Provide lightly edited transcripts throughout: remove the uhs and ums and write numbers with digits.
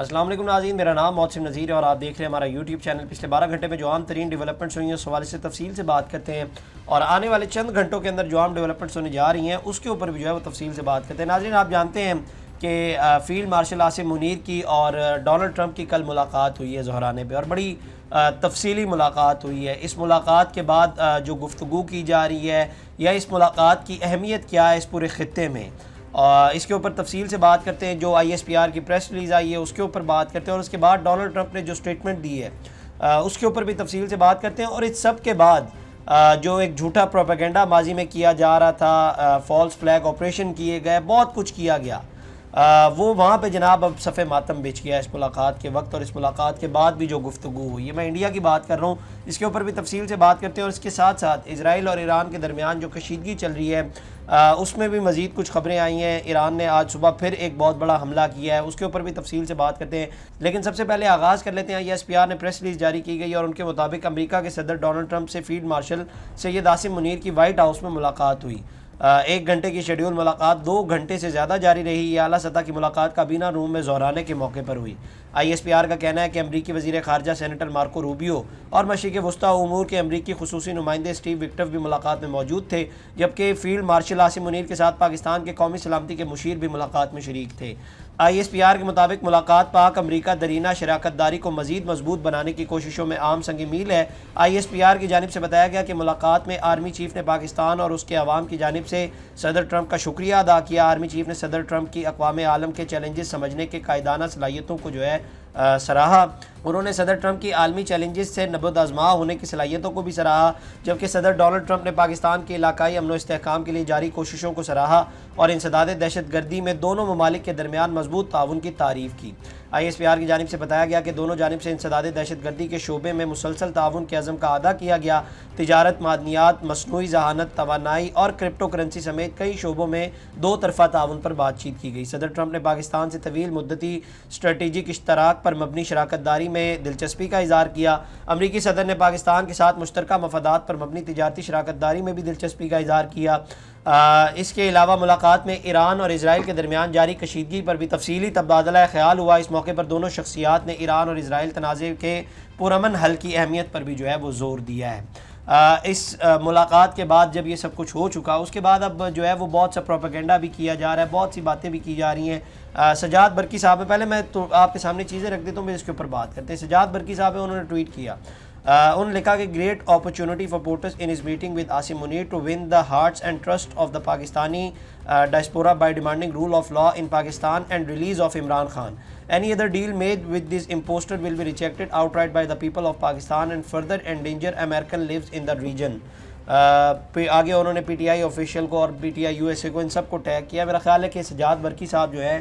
السلام علیکم ناظرین، میرا نام محسن نذیر ہے اور آپ دیکھ رہے ہیں ہمارا یوٹیوب چینل۔ پچھلے 12 گھنٹے میں جو عام ترین ڈیولپمنٹس ہوئی ہیں اس حوالے سے تفصیل سے بات کرتے ہیں، اور آنے والے چند گھنٹوں کے اندر جو عام ڈیولپمنٹس ہونے جا رہی ہیں اس کے اوپر بھی جو ہے وہ تفصیل سے بات کرتے ہیں۔ ناظرین، آپ جانتے ہیں کہ فیلڈ مارشل عاصم منیر کی اور ڈونلڈ ٹرمپ کی کل ملاقات ہوئی ہے زہرانے پہ، اور بڑی تفصیلی ملاقات ہوئی ہے۔ اس ملاقات کے بعد جو گفتگو کی جا رہی ہے یا اس ملاقات کی اہمیت کیا ہے اس پورے خطے میں، اس کے اوپر تفصیل سے بات کرتے ہیں۔ جو آئی ایس پی آر کی پریس ریلیز آئی ہے اس کے اوپر بات کرتے ہیں، اور اس کے بعد ڈونلڈ ٹرمپ نے جو سٹیٹمنٹ دی ہے اس کے اوپر بھی تفصیل سے بات کرتے ہیں۔ اور اس سب کے بعد جو ایک جھوٹا پروپیگنڈا ماضی میں کیا جا رہا تھا، فالس فلیگ آپریشن کیے گئے، بہت کچھ کیا گیا، وہ وہاں پہ جناب اب صف ماتم بچھ گیا اس ملاقات کے وقت، اور اس ملاقات کے بعد بھی جو گفتگو ہوئی ہے۔ میں انڈیا کی بات کر رہا ہوں، اس کے اوپر بھی تفصیل سے بات کرتے ہیں، اور اس کے ساتھ ساتھ اسرائیل اور ایران کے درمیان جو کشیدگی چل رہی ہے اس میں بھی مزید کچھ خبریں آئی ہیں۔ ایران نے آج صبح پھر ایک بہت بڑا حملہ کیا ہے، اس کے اوپر بھی تفصیل سے بات کرتے ہیں۔ لیکن سب سے پہلے آغاز کر لیتے ہیں، آئی ایس پی آر نے پریس ریلیز جاری کی گئی، اور ان کے مطابق امریکہ کے صدر ڈونلڈ ٹرمپ سے فیلڈ مارشل سید عاصم منیر کی وائٹ ہاؤس میں ملاقات ہوئی۔ 1 گھنٹے کی شیڈیول ملاقات 2 گھنٹے سے زیادہ جاری رہی۔ یہ اعلیٰ سطح کی ملاقات کابینہ روم میں زہرانے کے موقع پر ہوئی۔ آئی ایس پی آر کا کہنا ہے کہ امریکی وزیر خارجہ سینیٹر مارکو روبیو اور مشرق وسطی امور کے امریکی خصوصی نمائندے سٹیو وکٹف بھی ملاقات میں موجود تھے، جبکہ فیلڈ مارشل عاصم منیر کے ساتھ پاکستان کے قومی سلامتی کے مشیر بھی ملاقات میں شریک تھے۔ آئی ایس پی آر کے مطابق ملاقات پاک امریکہ درینہ شراکت داری کو مزید مضبوط بنانے کی کوششوں میں عام سنگ میل ہے۔ آئی ایس پی آر کی جانب سے بتایا گیا کہ ملاقات میں آرمی چیف نے پاکستان اور اس کے عوام کی جانب سے صدر ٹرمپ کا شکریہ ادا کیا۔ آرمی چیف نے صدر ٹرمپ کی اقوام عالم کے چیلنجز سمجھنے کے قائدانہ صلاحیتوں کو جو ہے سراہا۔ انہوں نے صدر ٹرمپ کی عالمی چیلنجز سے نبرد آزما ہونے کی صلاحیتوں کو بھی سراہا، جبکہ صدر ڈونلڈ ٹرمپ نے پاکستان کے علاقائی امن و استحکام کے لیے جاری کوششوں کو سراہا اور انسداد دہشت گردی میں دونوں ممالک کے درمیان مضبوط تعاون کی تعریف کی۔ آئی ایس پی آر کی جانب سے بتایا گیا کہ دونوں جانب سے انسداد دہشت گردی کے شعبے میں مسلسل تعاون کے عزم کا اعادہ کیا گیا۔ تجارت، معدنیات، مصنوعی ذہانت، توانائی اور کرپٹو کرنسی سمیت کئی شعبوں میں 2 طرفہ تعاون پر بات چیت کی گئی۔ صدر ٹرمپ نے پاکستان سے طویل مدتی اسٹریٹجک اشتراک پر مبنی شراکت داری میں دلچسپی کا اظہار کیا۔ امریکی صدر نے پاکستان کے ساتھ مشترکہ مفادات پر مبنی تجارتی شراکت داری میں بھی دلچسپی کا اظہار کیا۔ اس کے علاوہ ملاقات میں ایران اور اسرائیل کے درمیان جاری کشیدگی پر بھی تفصیلی تبادلہ خیال ہوا۔ اس موقع پر دونوں شخصیات نے ایران اور اسرائیل تنازع کے پرامن حل کی اہمیت پر بھی جو ہے وہ زور دیا ہے۔ اس ملاقات کے بعد جب یہ سب کچھ ہو چکا، اس کے بعد اب جو ہے وہ بہت سا پروپیگنڈا بھی کیا جا رہا ہے، بہت سی باتیں بھی کی جا رہی ہیں۔ سجاد برقی صاحب ہیں، پہلے میں تو آپ کے سامنے چیزیں رکھ دیتا ہوں، میں اس کے اوپر بات کرتے ہیں۔ سجاد برقی صاحب ہیں، انہوں نے ٹویٹ کیا، انہوں نے لکھا کہ great opportunity for POTUS in his meeting with Asim Munir to win the hearts and trust of the Pakistani diaspora by demanding rule of law in Pakistan and release of Imran Khan. Any other deal made with this impostor will be rejected outright by the people of Pakistan and further endanger American lives in the region. آگے انہوں نے P T I official کو اور P T I U S A کو ان سب کو tag کیا. میرا خیال ہے کہ سجاد برقی صاحب جو ہے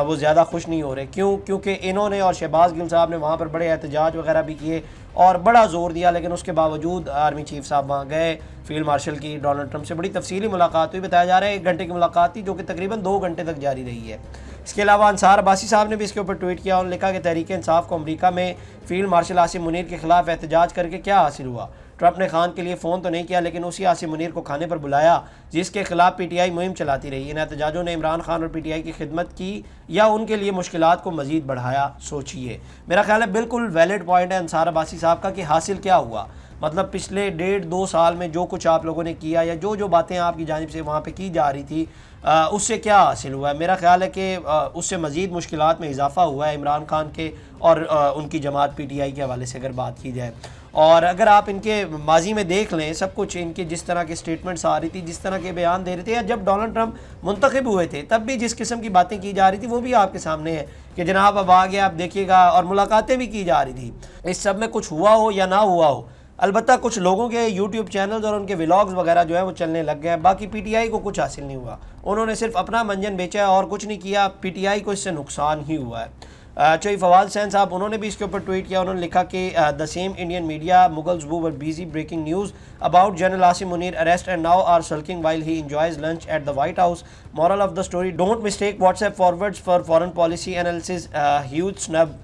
وہ زیادہ خوش نہیں ہو رہے. کیونکہ انہوں نے اور شہباز گل صاحب نے وہاں پر بڑے احتجاج وغیرہ بھی کیے اور بڑا زور دیا، لیکن اس کے باوجود آرمی چیف صاحب وہاں گئے. فیلڈ مارشل کی ڈونلڈ ٹرمپ سے بڑی تفصیلی ملاقات ہوئی، بتایا جا رہا ہے 1 گھنٹے کی ملاقات تھی جو کہ تقریباً 2 گھنٹے تک جاری رہی ہے. اس کے علاوہ انصار عباسی صاحب نے بھی اس کے اوپر ٹویٹ کیا. انہوں نے لکھا کہ تحریک انصاف کو امریکہ میں فیلڈ مارشل عاصم منیر کے خلاف احتجاج کر کے کیا حاصل ہوا؟ ٹرمپ نے خان کے لیے فون تو نہیں کیا، لیکن اسی عاصم منیر کو کھانے پر بلایا جس کے خلاف پی ٹی آئی مہم چلاتی رہی. ان احتجاجوں نے عمران خان اور پی ٹی آئی کی خدمت کی یا ان کے لیے مشکلات کو مزید بڑھایا؟ سوچئے. میرا خیال ہے بالکل ویلڈ پوائنٹ ہے انصار عباسی صاحب کا کہ حاصل کیا ہوا. مطلب پچھلے 1.5-2 سال میں جو کچھ آپ لوگوں نے کیا یا جو باتیں آپ کی جانب سے وہاں پہ کی جا رہی تھی اس سے کیا حاصل ہوا ہے؟ میرا خیال ہے کہ اس سے مزید مشکلات میں اضافہ ہوا ہے عمران خان کے اور ان کی جماعت پی ٹی آئی کے حوالے سے اگر بات کی جائے. اور اگر آپ ان کے ماضی میں دیکھ لیں سب کچھ ان کے جس طرح کے سٹیٹمنٹس آ رہی تھی، جس طرح کے بیان دے رہے تھے، یا جب ڈونلڈ ٹرمپ منتخب ہوئے تھے تب بھی جس قسم کی باتیں کی جا رہی تھی وہ بھی آپ کے سامنے ہے کہ جناب اب آ گیا، آپ دیکھیے گا. اور ملاقاتیں بھی کی جا رہی تھی. اس سب میں کچھ ہوا ہو یا نہ ہوا ہو، البتہ کچھ لوگوں کے یوٹیوب چینلز اور ان کے ولاگز وغیرہ جو ہے وہ چلنے لگ گئے ہیں. باقی پی ٹی آئی کو کچھ حاصل نہیں ہوا. انہوں نے صرف اپنا منجن بیچا ہے اور کچھ نہیں کیا. پی ٹی آئی کو اس سے نقصان ہی ہوا ہے. چوئی فواد حسین صاحب انہوں نے بھی اس کے اوپر ٹویٹ کیا. انہوں نے لکھا کہ the same Indian media Mughals who were busy breaking news about General Asim Munir arrest and now are sulking while he enjoys lunch at the White House. Moral of the story: don't mistake WhatsApp forwards for foreign policy analysis. Huge snub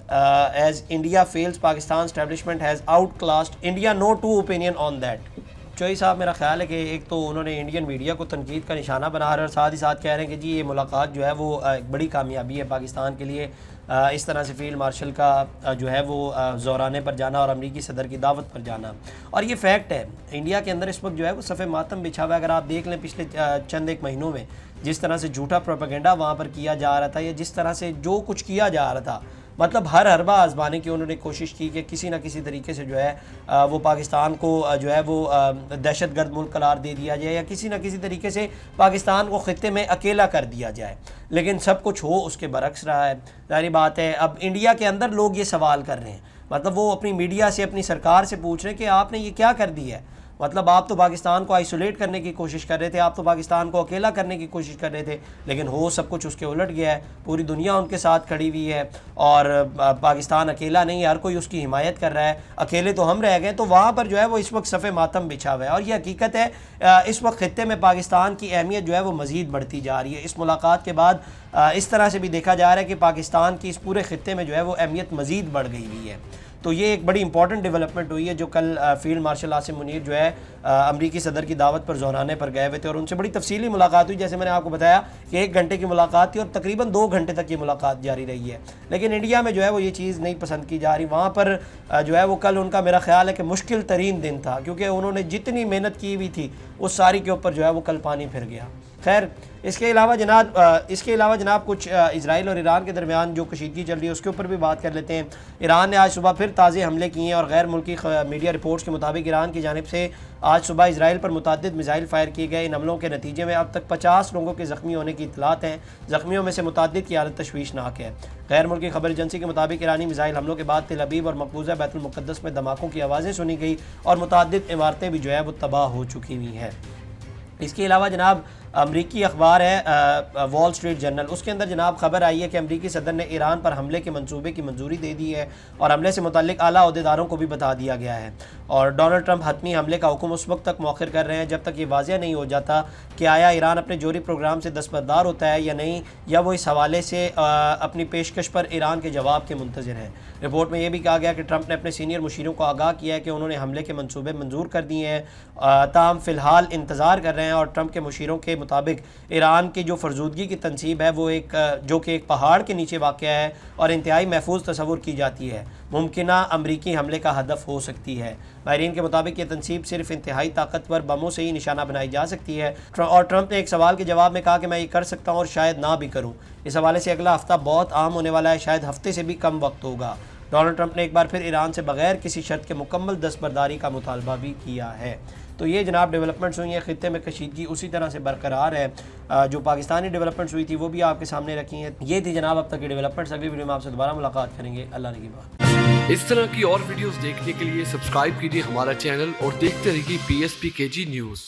as India fails Pakistan establishment has outclassed India. No two opinion on that. چوئی صاحب میرا خیال ہے کہ ایک تو انہوں نے Indian media کو تنقید کا نشانہ بنا رہے اور ساتھ ہی ساتھ کہہ رہے ہیں کہ جی یہ ملاقات جو ہے وہ ایک بڑی کامیابی ہے پاکستان کے لیے. اس طرح سے فیلڈ مارشل کا جو ہے وہ زورانے پر جانا اور امریکی صدر کی دعوت پر جانا. اور یہ فیکٹ ہے انڈیا کے اندر اس وقت جو ہے وہ صف ماتم بچھا ہوا ہے. اگر آپ دیکھ لیں پچھلے چند ایک مہینوں میں جس طرح سے جھوٹا پروپیگنڈا وہاں پر کیا جا رہا تھا یا جس طرح سے جو کچھ کیا جا رہا تھا, مطلب ہر حربہ آزمانے کی انہوں نے کوشش کی کہ کسی نہ کسی طریقے سے جو ہے وہ پاکستان کو جو ہے وہ دہشت گرد ملک قرار دے دیا جائے یا کسی نہ کسی طریقے سے پاکستان کو خطے میں اکیلا کر دیا جائے. لیکن سب کچھ ہو اس کے برعکس رہا ہے. ظاہری بات ہے اب انڈیا کے اندر لوگ یہ سوال کر رہے ہیں, مطلب وہ اپنی میڈیا سے اپنی سرکار سے پوچھ رہے ہیں کہ آپ نے یہ کیا کر دیا ہے. مطلب آپ تو پاکستان کو آئسولیٹ کرنے کی کوشش کر رہے تھے, آپ تو پاکستان کو اکیلا کرنے کی کوشش کر رہے تھے, لیکن ہو سب کچھ اس کے الٹ گیا ہے. پوری دنیا ان کے ساتھ کھڑی ہوئی ہے اور پاکستان اکیلا نہیں, ہر کوئی اس کی حمایت کر رہا ہے, اکیلے تو ہم رہ گئے. تو وہاں پر جو ہے وہ اس وقت صف ماتم بچھا ہوا ہے. اور یہ حقیقت ہے اس وقت خطے میں پاکستان کی اہمیت جو ہے وہ مزید بڑھتی جا رہی ہے. اس ملاقات کے بعد اس طرح سے بھی دیکھا جا رہا ہے کہ پاکستان کی اس پورے خطے میں جو ہے وہ اہمیت مزید بڑھ گئی ہوئی ہے. تو یہ ایک بڑی امپورٹنٹ ڈیولپمنٹ ہوئی ہے جو کل فیلڈ مارشل عاصم منیر جو ہے امریکی صدر کی دعوت پر زورانے پر گئے ہوئے تھے اور ان سے بڑی تفصیلی ملاقات ہوئی. جیسے میں نے آپ کو بتایا کہ 1 گھنٹے کی ملاقات تھی اور تقریباً 2 گھنٹے تک یہ ملاقات جاری رہی ہے. لیکن انڈیا میں جو ہے وہ یہ چیز نہیں پسند کی جا رہی. وہاں پر جو ہے وہ کل ان کا میرا خیال ہے کہ مشکل ترین دن تھا, کیونکہ انہوں نے جتنی محنت کی ہوئی تھی اس ساری کے اوپر جو ہے وہ کل پانی پھر گیا. خیر اس کے علاوہ جناب کچھ اسرائیل اور ایران کے درمیان جو کشیدگی چل رہی ہے اس کے اوپر بھی بات کر لیتے ہیں. ایران نے آج صبح پھر تازے حملے کیے ہیں اور غیر ملکی میڈیا رپورٹس کے مطابق ایران کی جانب سے آج صبح اسرائیل پر متعدد میزائل فائر کیے گئے. ان حملوں کے نتیجے میں اب تک 50 لوگوں کے زخمی ہونے کی اطلاعات ہیں. زخمیوں میں سے متعدد کی حالت تشویشناک ہے. غیر ملکی خبر ایجنسی کے مطابق ایرانی میزائل حملوں کے بعد تل ابیب اور مقبوضہ بیت المقدس میں دھماکوں کی آوازیں سنی گئی اور متعدد عمارتیں بھی جو ہے وہ تباہ ہو چکی ہوئی ہیں. اس کے علاوہ جناب امریکی اخبار ہے وال اسٹریٹ جرنل, اس کے اندر جناب خبر آئی ہے کہ امریکی صدر نے ایران پر حملے کے منصوبے کی منظوری دے دی ہے اور حملے سے متعلق اعلیٰ عہدیداروں کو بھی بتا دیا گیا ہے. اور ڈونلڈ ٹرمپ حتمی حملے کا حکم اس وقت تک مؤخر کر رہے ہیں جب تک یہ واضح نہیں ہو جاتا کہ آیا ایران اپنے جوہری پروگرام سے دستبردار ہوتا ہے یا نہیں, یا وہ اس حوالے سے اپنی پیشکش پر ایران کے جواب کے منتظر ہیں. رپورٹ میں یہ بھی کہا گیا کہ ٹرمپ نے اپنے سینئر مشیروں کو آگاہ کیا ہے کہ انہوں نے حملے کے منصوبے منظور کر دیے ہیں, تاہم فی الحال انتظار کر رہے ہیں. اور ٹرمپ کے مشیروں کے مطابق ایران کی جو فرزودگی کی تنصیب ہے وہ جو کہ ایک پہاڑ کے نیچے واقع ہے اور انتہائی محفوظ تصور کی جاتی ہے, ممکنہ امریکی حملے کا ہدف ہو سکتی ہے. ماہرین کے مطابق یہ تنصیب صرف انتہائی طاقتور بموں سے ہی نشانہ بنائی جا سکتی ہے. اور ٹرمپ نے ایک سوال کے جواب میں کہا کہ میں یہ کر سکتا ہوں اور شاید نہ بھی کروں. اس حوالے سے اگلا ہفتہ بہت عام ہونے والا ہے, شاید ہفتے سے بھی کم وقت ہوگا. ڈونلڈ ٹرمپ نے ایک بار پھر ایران سے بغیر کسی شرط کے مکمل دستبرداری کا مطالبہ بھی کیا ہے. تو یہ جناب ڈیولپمنٹس ہوئی ہیں. خطے میں کشیدگی اسی طرح سے برقرار ہے. جو پاکستانی ڈیولپمنٹس ہوئی تھی وہ بھی آپ کے سامنے رکھی ہیں. یہ تھی جناب اب تک کی ڈیولپمنٹس. اگلی ویڈیو میں آپ سے دوبارہ ملاقات کریں گے. اللہ نگہبان. اس طرح کی اور ویڈیوز دیکھنے کے لیے سبسکرائب کیجیے ہمارا چینل اور دیکھتے رہیے PSPKG نیوز.